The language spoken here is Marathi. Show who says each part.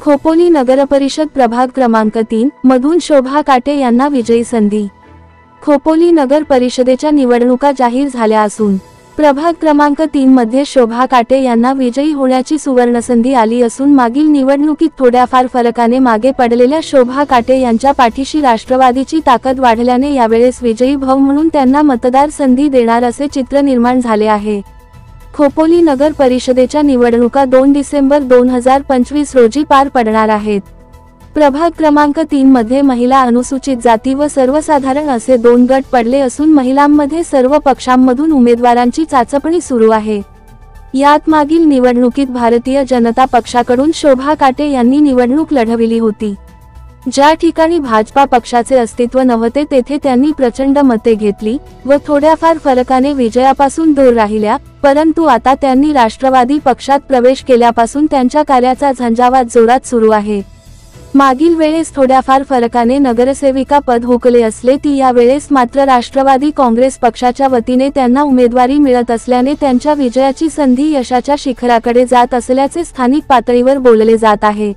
Speaker 1: खोपोली नगरपरिषद प्रभाग क्रमांक 3 मधून शोभा काटे यांना विजयी संधी। खोपोली नगर परिषदेच्या निवडणुका जाहीर झाल्या असून प्रभाग क्रमांक 3 मध्ये शोभा काटे यांना विजयी होण्याची सुवर्णसंधी आली असून मागील निवडणुकीत थोड्याफार फरकाने मागे पडलेल्या शोभा काटे यांच्या पाठीशी राष्ट्रवादीची ताकद वाढल्याने यावेळेस विजयी भाव म्हणून त्यांना मतदार संधी देणार असे चित्र निर्माण झाले आहे। खोपोली नगर परिषदेच्या निवडणुका 2 डिसेंबर 2025 रोजी पार पडणार आहेत। प्रभाग क्रमांक 3 मध्ये महिला, अनुसूचित जाती व सर्वसाधारण असे 2 गट पडले असून महिलांमध्ये सर्व पक्षांमधून उमेदवारांची चाचपणी सुरू आहे। यात मागील निवडणुकीत भारतीय जनता पक्षाकडून शोभा काटे यांनी निवडणूक लढविली होती। ज्या ठिकाणी भाजपा पक्षाचे अस्तित्व नव्हते तेथे त्यांनी प्रचंड मते घेतली व थोड्याफार फरकाने विजयापासून दूर राहिल्या, परंतु आता त्यांनी राष्ट्रवादी पक्षात प्रवेश केल्यापासून त्यांच्या कार्याचा झंझावात जोरात सुरू आहे। मागील वेळेस थोड्याफार फरकाने नगरसेविका पद हुकले असले ती या वेळेस मात्र राष्ट्रवादी काँग्रेस पक्षाच्या वतीने त्यांना उमेदवारी मिळत असल्याने त्यांच्या विजयाची संधी यशाच्या शिखराकडे जात असल्याचे स्थानिक पातळीवर बोलले जात आहे।